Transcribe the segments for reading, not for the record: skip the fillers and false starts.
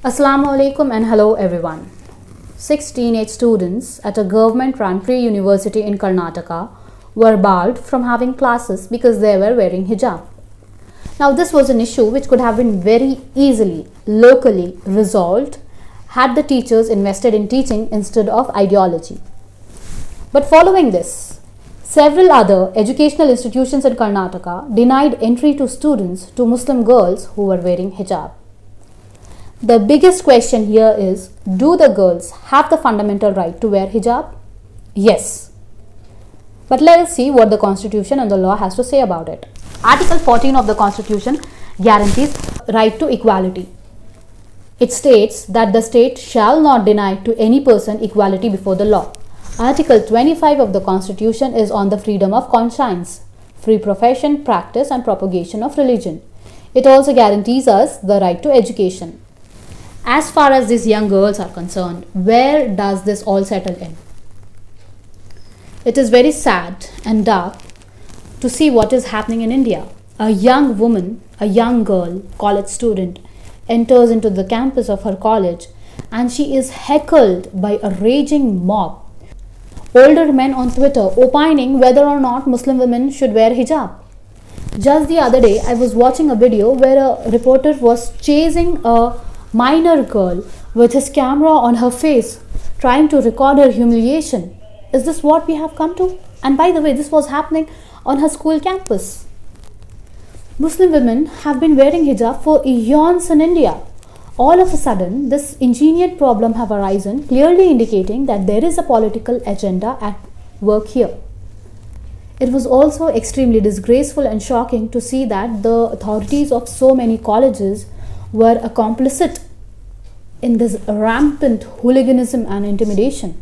Assalamu alaikum and hello everyone. 6 teenage students at a government-run pre-university in Karnataka were barred from having classes because they were wearing hijab. Now this was an issue which could have been very easily, locally resolved had the teachers invested in teaching instead of ideology. But following this, several other educational institutions in Karnataka denied entry to students to Muslim girls who were wearing hijab. The biggest question here is, do the girls have the fundamental right to wear hijab? Yes. But let us see what the Constitution and the law has to say about it. Article 14 of the Constitution guarantees right to equality. It states that the state shall not deny to any person equality before the law. Article 25 of the Constitution is on the freedom of conscience, free profession, practice and propagation of religion. It also guarantees us the right to education. As far as these young girls are concerned, where does this all settle in? It is very sad and dark to see what is happening in India. A young woman, a young girl, college student, enters into the campus of her college and she is heckled by a raging mob. Older men on Twitter opining whether or not Muslim women should wear hijab. Just the other day, I was watching a video where a reporter was chasing a minor girl with his camera on her face, trying to record her humiliation. Is this what we have come to? And by the way, this was happening on her school campus. Muslim women have been wearing hijab for eons in India. All of a sudden, this engineered problem have arisen, clearly indicating that there is a political agenda at work here. It was also extremely disgraceful and shocking to see that the authorities of so many colleges were a complicit in this rampant hooliganism and intimidation.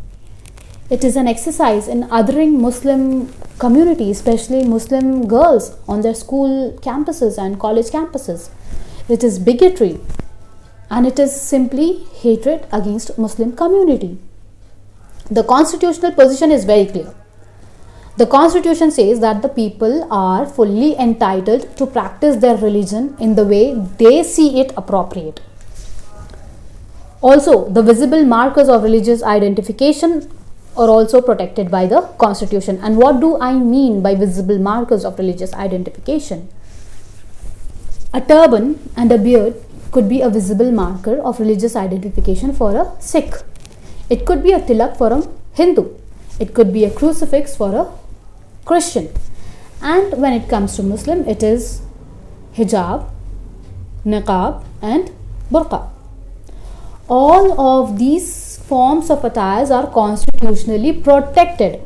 It is an exercise in othering Muslim community, especially Muslim girls on their school campuses and college campuses. It is bigotry and it is simply hatred against Muslim community. The constitutional position is very clear. The Constitution says that the people are fully entitled to practice their religion in the way they see it appropriate. Also, the visible markers of religious identification are also protected by the Constitution. And what do I mean by visible markers of religious identification? A turban and a beard could be a visible marker of religious identification for a Sikh. It could be a tilak for a Hindu. It could be a crucifix for a Christian. And when it comes to Muslim, it is hijab, niqab and burqa. All of these forms of attires are constitutionally protected.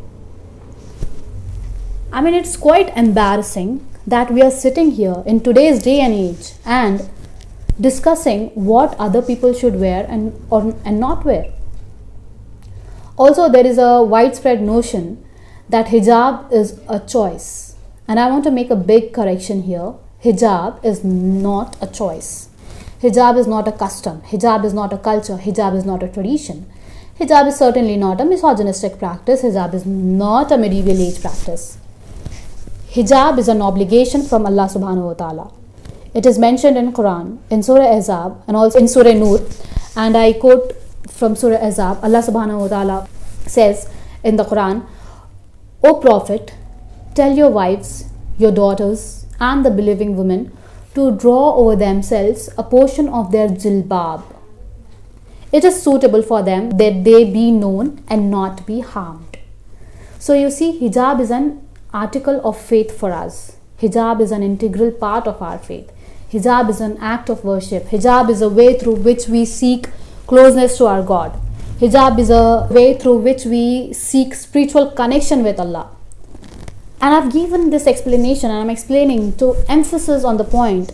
I mean, it's quite embarrassing that we are sitting here in today's day and age and discussing what other people should wear and not wear. Also, there is a widespread notion that hijab is a choice. And I want to make a big correction here. Hijab is not a choice. Hijab is not a custom. Hijab is not a culture. Hijab is not a tradition. Hijab is certainly not a misogynistic practice. Hijab is not a medieval age practice. Hijab is an obligation from Allah subhanahu wa ta'ala. It is mentioned in Quran, in Surah Hijab and also in Surah Nur. And I quote from Surah Hijab, Allah subhanahu wa ta'ala says in the Quran, O Prophet, tell your wives, your daughters and the believing women to draw over themselves a portion of their jilbab. It is suitable for them that they be known and not be harmed. So you see, hijab is an article of faith for us. Hijab is an integral part of our faith. Hijab is an act of worship. Hijab is a way through which we seek closeness to our God. Hijab is a way through which we seek spiritual connection with Allah. And I've given this explanation and I'm explaining to emphasis on the point,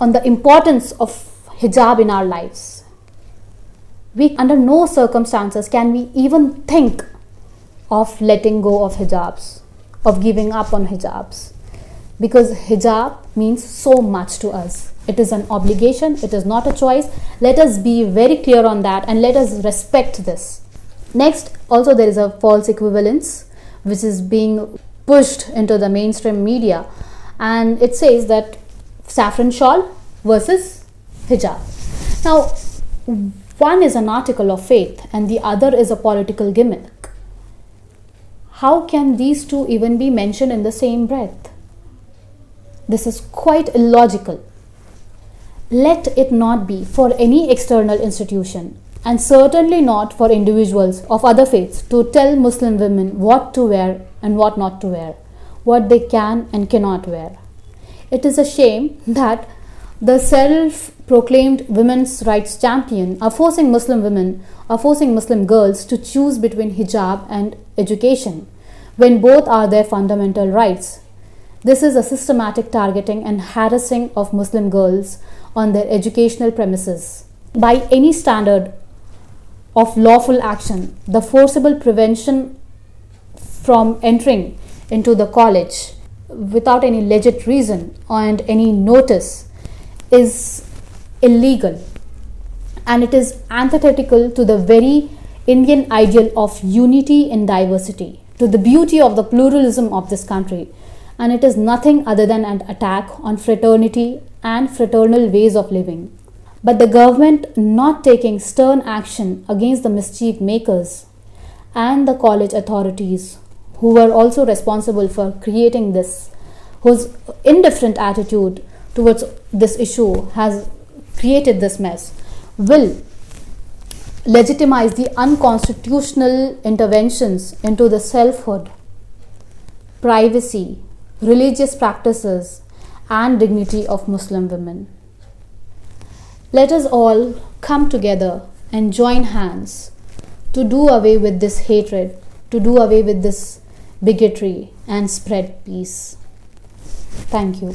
on the importance of hijab in our lives. We, under no circumstances can we even think of letting go of hijabs, of giving up on hijabs. Because hijab means so much to us. It is an obligation, it is not a choice. Let us be very clear on that and let us respect this. Next, also there is a false equivalence which is being pushed into the mainstream media, and it says that saffron shawl versus hijab. Now, one is an article of faith and the other is a political gimmick. How can these two even be mentioned in the same breath? This is quite illogical. Let it not be for any external institution, and certainly not for individuals of other faiths, to tell Muslim women what to wear and what not to wear, what they can and cannot wear. It is a shame that the self-proclaimed women's rights champion are forcing Muslim girls to choose between hijab and education, when both are their fundamental rights. This is a systematic targeting and harassing of Muslim girls on their educational premises. By any standard of lawful action, the forcible prevention from entering into the college without any legit reason and any notice is illegal, and it is antithetical to the very Indian ideal of unity in diversity, to the beauty of the pluralism of this country, and it is nothing other than an attack on fraternity and fraternal ways of living. But the government not taking stern action against the mischief makers and the college authorities who were also responsible for creating this, whose indifferent attitude towards this issue has created this mess, will legitimize the unconstitutional interventions into the selfhood, privacy, religious practices, and dignity of Muslim women. Let us all come together and join hands to do away with this hatred, to do away with this bigotry, and spread peace. Thank you.